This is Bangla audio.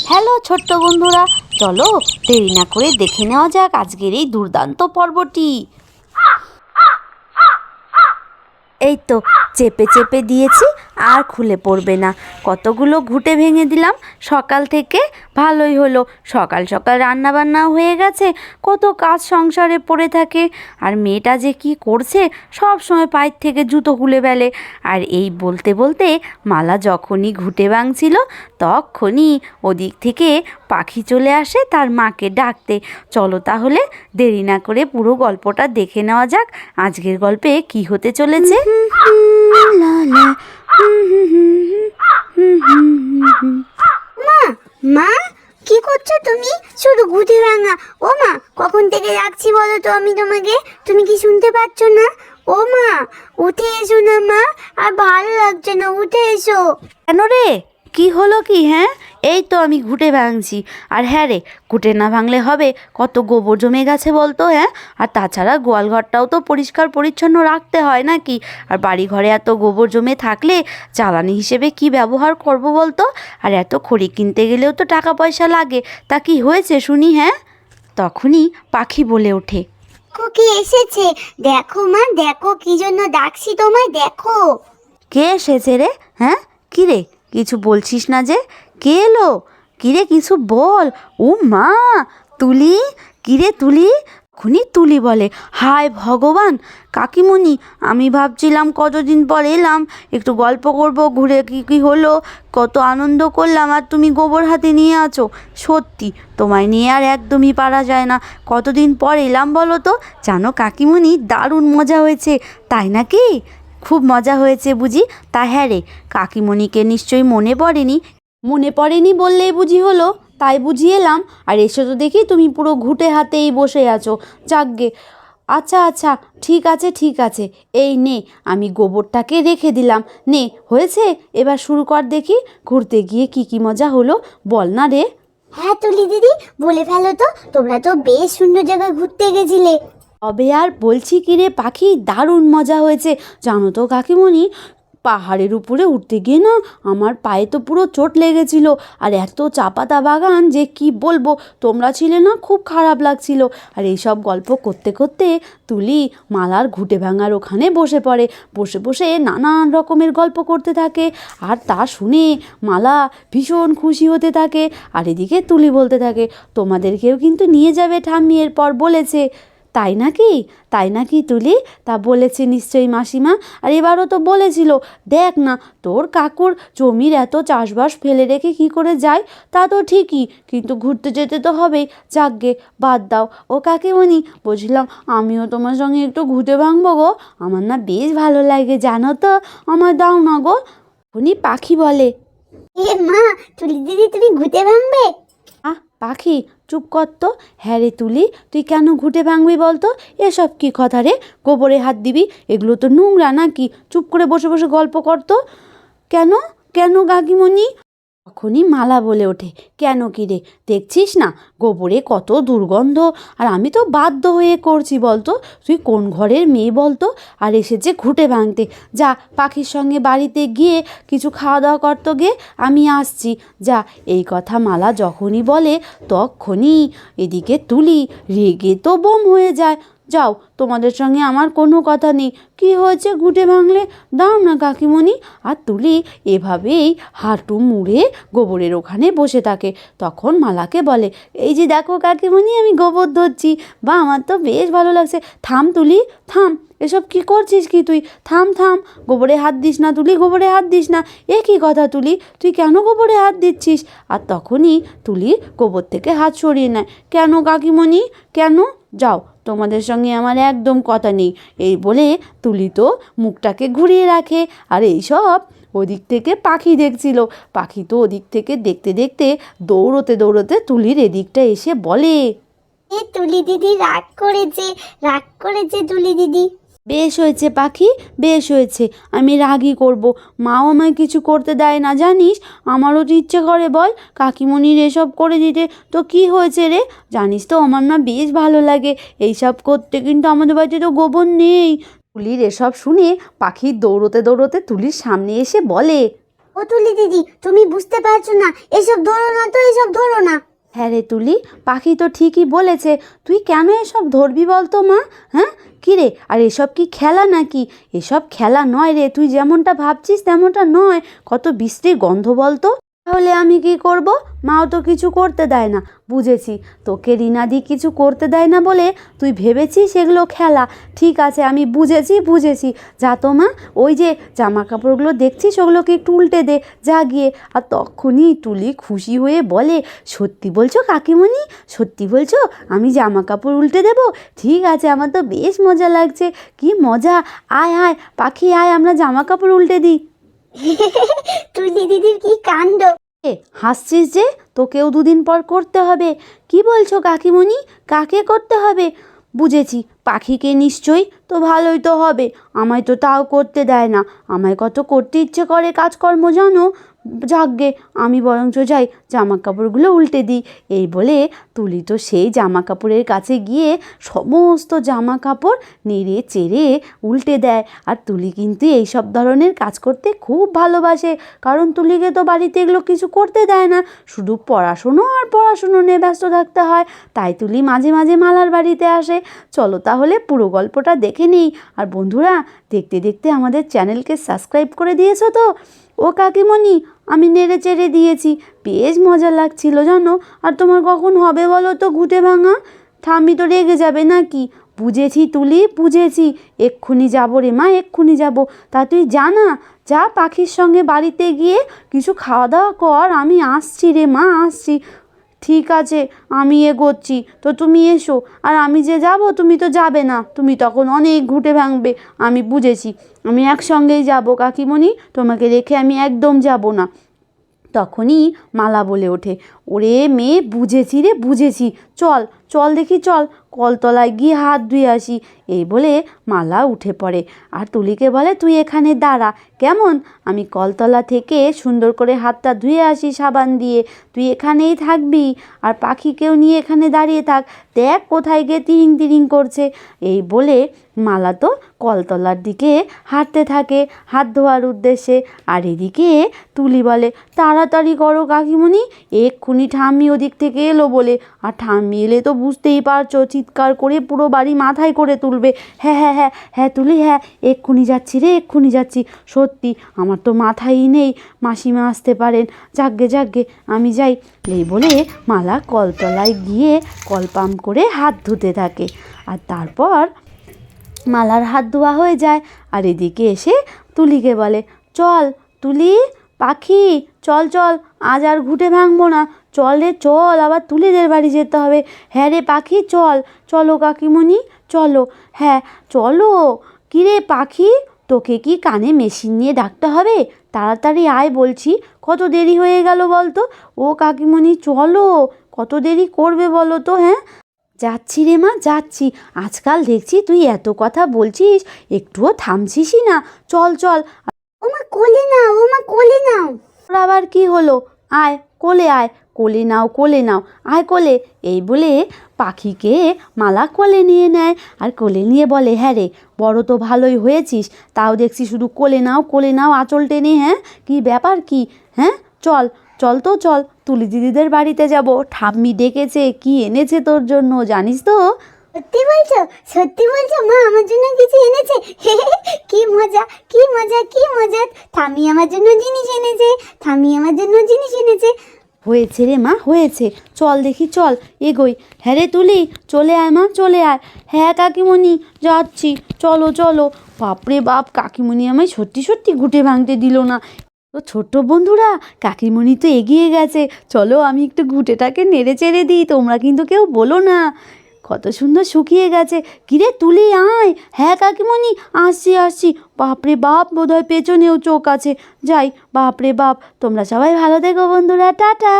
হ্যালো ছোট্ট বন্ধুরা, চলো দেরি না করে দেখে নেওয়া যাক আজকের এই দুর্দান্ত পর্বটি। এই তো চেপে চেপে দিয়েছি, আর খুলে পড়বে না। কতগুলো ঘুঁটে ভেঙে দিলাম সকাল থেকে, ভালোই হলো। সকাল সকাল রান্না বান্না হয়ে গেছে, কত কাজ সংসারে পড়ে থাকে। আর মেয়েটা যে কি করছে, সব সময় পায়ের থেকে জুতো খুলে ফেলে। আর এই বলতে বলতে মালা যখনই ঘুঁটে ভাঙছিল, তখনই ওদিক থেকে পাখি চলে আসে তার মাকে ডাকতে। চলো তাহলে দেরি না করে পুরো গল্পটা দেখে নেওয়া যাক আজকের গল্পে কি হতে চলেছে। মা, মা কি করছো তুমি? শুধু ঘুঁটে ভাঙা। ও মা, কখন থেকে ডাকছি বলো তো আমি তোমাকে, তুমি কি শুনতে পাচ্ছ না? ও মা, উঠে এসো না মা, আর ভালো লাগছে না, উঠে এসো। কেন রে, কি হলো কি? হ্যাঁ, এই তো আমি ঘুঁটে ভাঙছি। আর হ্যাঁ রে, ঘুঁটে না ভাঙলে হবে? কত গোবর জমে গেছে বলতো। হ্যাঁ, আর তাছাড়া গোয়াল ঘরটাও তো পরিষ্কার পরিচ্ছন্ন রাখতে হয় নাকি? আর বাড়ি ঘরে এত গোবর জমে থাকলে জ্বালানি হিসেবে কি ব্যবহার করব বলতো? আর এত খড়ি কিনতে গেলেও তো টাকা পয়সা লাগে। তা কি হয়েছে শুনি? হ্যাঁ, তখনই পাখি বলে ওঠে, কি এসেছে দেখো মা, দেখো কি জন্য ডাকছি তোমায়, দেখো। কে এসেছে রে? হ্যাঁ, কি রে, কিছু বলছিস না যে? কে এলো? কিরে, কিছু বল। ও মা, তুলি! কিরে তুলি! খুনি তুলি বলে, হায় ভগবান, কাকিমণি, আমি ভাবছিলাম কতদিন পর এলাম, একটু গল্প করব, ঘুরে কি কি হলো, কত আনন্দ করলাম, আর তুমি গোবর হাতে নিয়ে আছো। সত্যি তোমায় নিয়ে আর একদমই পারা যায় না। কতদিন পর এলাম বলো তো। জানো কাকিমণি, দারুণ মজা হয়েছে। তাই নাকি? খুব মজা হয়েছে বুঝি? তা হ্যাঁ রে, কাকিমণিকে নিশ্চয়ই মনে পড়েনি। মনে পড়েনি বললেই বুঝি হলো, তাই বুঝি এলাম। আর এসে তো দেখি তুমি পুরো ঘুঁটে হাতেই বসে আছো। যাকগে, আচ্ছা আচ্ছা, ঠিক আছে ঠিক আছে, এই নে, আমি গোবরটাকে রেখে দিলাম। নে, হয়েছে, এবার শুরু কর দেখি। ঘুরতে গিয়ে কি কি মজা হলো বল না রে। হ্যাঁ তুলি দিদি, বলে ফেলো তো, তোমরা তো বেশ সুন্দর জায়গায় ঘুরতে গেছিলে। তবে আর বলছি কি রে পাখি, দারুণ মজা হয়েছে। জানো তো কাকিমণি, পাহাড়ের উপরে উঠতে গিয়ে না আমার পায়ে তো পুরো চোট লেগেছিল। আর এত চা পাতা বাগান যে কি বলবো, তোমরা ছিলে না, খুব খারাপ লাগছিল। আর এইসব গল্প করতে করতে তুলি মালার ঘুঁটে ভাঙার ওখানে বসে পড়ে। বসে বসে নানান রকমের গল্প করতে থাকে। আর তা শুনে মালা ভীষণ খুশি হতে থাকে। আর এদিকে তুলি বলতে থাকে, তোমাদেরকেও কিন্তু নিয়ে যাবে ঠাম্মি, এরপর বলেছে। তাই নাকি? তাই নাকি তুলি? তা বলেছে নিশ্চয়ই মাসিমা। আর এবারও তো বলেছিল। দেখ না, তোর কাকুর জমির এত চাষবাস ফেলে রেখে কি করে যায়? তা তো ঠিকই, কিন্তু ঘুরতে যেতে তো হবেই। যাকগে, বাদ দাও ও কাকিমণি, বুঝলাম আমিও তোমার সঙ্গে একটু ঘুরতে ভাঙবো গো। আমার না বেশ ভালো লাগে জানো তো, আমার দাও না গো। উনি পাখি বলে, এ মা, তুলি দিদি তুমি ঘুরতে ভাঙবে? আহ পাখি, চুপ কর তো। হ্যাঁ রে তুলি, তুই কেন ঘুঁটে ভাঙবি বলতো? এসব কি কথা রে? গোবরে হাত দিবি? এগুলো তো নোংরা নাকি? চুপ করে বসে বসে গল্প করতো। কেন? কেন কাকিমণি? তখনই মালা বলে ওঠে, কেন কি রে, দেখছিস না গোবরে কত দুর্গন্ধ। আর আমি তো বাধ্য হয়ে করছি বলতো। তুই কোন ঘরের মেয়ে বলতো? আর এসেছে ঘুঁটে ভাঙতে। যা, পাখির সঙ্গে বাড়িতে গিয়ে কিছু খাওয়া দাওয়া করতো গে, আমি আসছি। যা। এই কথা মালা যখনই বলে, তখনই এদিকে তুলি রেগে তো বোম হয়ে যায়। যাও, তোমাদের সঙ্গে আমার কোনো কথা নেই। কি হয়েছে ঘুঁটে ভাঙলে? দাও না কাকিমণি। আর তুলি এভাবেই হাঁটু মুড়ে গোবরের ওখানে বসে থাকে। তখন মালাকে বলে, এই যে দেখো কাকিমণি, আমি গোবর ধরছি। বা আমার তো বেশ ভালো লাগছে। থাম তুলি, থাম, এসব কি করছিস কি তুই? থাম থাম, গোবরে হাত দিস না তুলি, গোবরে হাত দিস না। এ কী কথা তুলি, তুই কেন গোবরে হাত দিচ্ছিস? আর তখনই তুলি গোবর থেকে হাত সরিয়ে নেয়। কেন কাকিমণি, কেন? যাও, তোমাদের সঙ্গে আমার একদম কথা নেই। এই বলে তুলি তো মুখটাকে ঘুরিয়ে রাখে। আর এইসব ওদিক থেকে পাখি দেখছিল। পাখি তো ওদিক থেকে দেখতে দেখতে দৌড়তে দৌড়তে তুলির এদিকটা এসে বলে, এ তুলি দিদি রাগ করেছে, রাগ করেছে তুলি দিদি। বেশ হয়েছে পাখি, বেশ হয়েছে। আমি রাগই করব? মাও আমায় কিছু করতে দেয় না জানিস। আমারও তো ইচ্ছে করে বল কাকিমণির এসব করে দিতে। তো কি হয়েছে রে? জানিস তো আমার না বেশ ভালো লাগে এইসব করতে, কিন্তু আমাদের বাড়িতে তো গোবর নেই। তুলির এসব শুনে পাখি দৌড়তে দৌড়তে তুলির সামনে এসে বলে, ও তুলি দিদি, তুমি বুঝতে পারছো না, এসব ধরো না তো, এসব ধরো না। হ্যাঁ রে তুলি, পাখি তো ঠিকই বলেছে, তুই কেন এসব ধরবি বলতো মা? হ্যাঁ কী রে, আর এসব কি খেলা নাকি? এসব খেলা নয় রে, তুই যেমনটা ভাবছিস তেমনটা নয়। কত বিশ্রী গন্ধ বলতো। তাহলে আমি কি করব? মাও তো কিছু করতে দেয় না। বুঝেছি, তোকে রিনাদি কিছু করতে দেয় না বলে তুই ভেবেছিস সেগুলো খেলা। ঠিক আছে, আমি বুঝেছি। যা তো মা, ওই যে জামা কাপড়গুলো দেখছিস ওগুলোকে একটু উল্টে দে, যা গিয়ে। আর তখনই তুলি খুশি হয়ে বলে, সত্যি বলছো কাকিমণি? সত্যি বলছো? আমি জামা কাপড় উল্টে দেবো? ঠিক আছে, আমার তো বেশ মজা লাগছে। কি মজা! আয় আয় পাখি, আয় আমরা জামা কাপড় উল্টে দিই। তুলি দিদির কি কাণ্ড! এ হাসছিস যে? তোকেও দুদিন পর করতে হবে। কি বলছো কাকিমণি? কাকে করতে হবে? বুঝেছি, পাখিকে নিশ্চয়ই। তো ভালোই তো হবে, আমায় তো তাও করতে দেয় না। আমায় কত করতে ইচ্ছে করে কাজকর্ম জানো। যাকগে, আমি বরঞ্চ যাই জামা কাপড়গুলো উল্টে দিই। এই বলে তুলি তো সেই জামা কাপড়ের কাছে গিয়ে সমস্ত জামা কাপড় নেড়ে চেড়ে উল্টে দেয়। আর তুলি কিন্তু এই সব ধরনের কাজ করতে খুব ভালোবাসে, কারণ তুলিকে তো বাড়িতে এগুলো কিছু করতে দেয় না, শুধু পড়াশুনো নিয়ে ব্যস্ত থাকতে হয়। তাই তুলি মাঝে মাঝে মালার বাড়িতে আসে। চলো তাহলে পুরো গল্পটা দেখে নিই। আর বন্ধুরা, দেখতে দেখতে আমাদের চ্যানেলকে সাবস্ক্রাইব করে দিয়েছো তো? ও কাকিমণি, আমি নেড়ে চেড়ে দিয়েছি, বেশ মজা লাগছিল জানো। আর তোমার কখন হবে বলো তো ঘুঁটে ভাঙা? ঠাম্মি তো রেগে যাবে নাকি? বুঝেছি তুলি, বুঝেছি। এক্ষুনি যাবো রে মা, এক্ষুনি যাবো। তা তুই জানা, যা পাখির সঙ্গে বাড়িতে গিয়ে কিছু খাওয়া দাওয়া কর, আমি আসছি রে মা, আসছি। ঠিক আছে, আমি এগোচ্ছি, তো তুমি এসো। আর আমি যে যাব, তুমি তো যাবে না, তুমি তখন অনেক ঘুঁটে ভাঙবে। আমি বুঝেছি, আমি একসঙ্গেই যাব কাকিমণি, তোমাকে রেখে আমি একদম যাব না। তখনই মালা বলে ওঠে, ওরে মেয়ে, বুঝেছি রে, বুঝেছি। চল চল দেখি, চল কলতলায় গিয়ে হাত ধুয়ে আসি। এই বলে মালা উঠে পড়ে আর তুলিকে বলে, তুই এখানে দাঁড়া কেমন, আমি কলতলা থেকে সুন্দর করে হাতটা ধুয়ে আসি সাবান দিয়ে। তুই এখানেই থাকবি, আর পাখিকেও নিয়ে এখানে দাঁড়িয়ে থাক, দেখ কোথায় গিয়ে তিরিং তিরিং করছে। এই বলে মালা তো কলতলার দিকে হাঁটতে থাকে হাত ধোয়ার উদ্দেশ্যে। আর এদিকে তুলি বলে, তাড়াতাড়ি করো কাকিমণি, এক্ষুনি ঠাম্মি ওদিক থেকে এলো বলে। আর ঠাম্মি এলে তো বুঝতেই পারছো, চিৎকার করে পুরো বাড়ি মাথায় করে তুলবে। হ্যাঁ তুলি, হ্যাঁ এক্ষুনি যাচ্ছি রে, এক্ষুনি যাচ্ছি। সত্যি আমার তো মাথায়ই নেই, মাসিমা আসতে পারেন। যাকগে আমি যাই। এই বলে মালা কলতলায় গিয়ে কল পাম্প করে হাত ধুতে থাকে। আর তারপর মালার হাত ধোয়া হয়ে যায়। আর এদিকে এসে তুলিকে বলে, চল তুলি, পাখি, চল আজ আর ঘুঁটে ভাঙবো না। চল রে চল, আবার তুলিদের বাড়ি যেতে হবে। হ্যাঁ রে পাখি, চলো কাকিমণি, চলো। হ্যাঁ চলো। কিরে পাখি, তোকে কি কানে মেশিন নিয়ে ডাকতে হবে? তাড়াতাড়ি আয় বলছি, কত দেরি হয়ে গেল বলতো। ও কাকিমণি চলো, কত দেরি করবে বলো তো? হ্যাঁ যাচ্ছি রে মা, যাচ্ছি। আজকাল দেখছি তুই এত কথা বলছিস, একটুও থামছিসই না। চল। ওমা কোলে নাও, ওমা কোলে নাও। ওর আবার কি হলো? আয় কোলে, আয় কোলে নাও, আয় কোলে। এই বলে পাখিকে মালা কোলে নিয়ে নেয়। আর কোলে নিয়ে বলে, হ্যাঁ রে, বড় তো ভালোই হয়েছিস, তাও দেখছি শুধু কোলে নাও আঁচল টেনে। হ্যাঁ কি ব্যাপার কি? হ্যাঁ চল তুলি দিদিদের বাড়িতে যাব। ঠাম্মি ডেকেছে, কি এনেছে তোর জন্য জানিস তো? সত্যি বলছো মা, আমার জন্য কিছু এনেছে? কি মজা! ঠাম্মি আমার জন্য জিনিস এনেছে। হয়েছে রে মা, হয়েছে। চল দেখি, চল এগোই। হ্যাঁ রে তুলি, চলে আয় মা, চলে আয়। হ্যাঁ কাকিমণি, যাচ্ছি, চলো। বাপরে বাপ, কাকিমণি আমায় সত্যি ঘুঁটে ভাঙতে দিল না। তো ছোট্ট বন্ধুরা, কাকিমণি তো এগিয়ে গেছে, চলো আমি একটু ঘুঁটেটাকে নেড়ে চেড়ে দিই, তোমরা কিন্তু কেউ বলো না। কত সুন্দর শুকিয়ে গেছে। কিরে তুলি, আয়। হ্যাঁ কাকিমণি, আসছি। বাপরে বাপ, বোধহয় পেছনেও চোখ আছে। যাই, বাপরে বাপ। তোমরা সবাই ভালো থেকো বন্ধুরা, টাটা।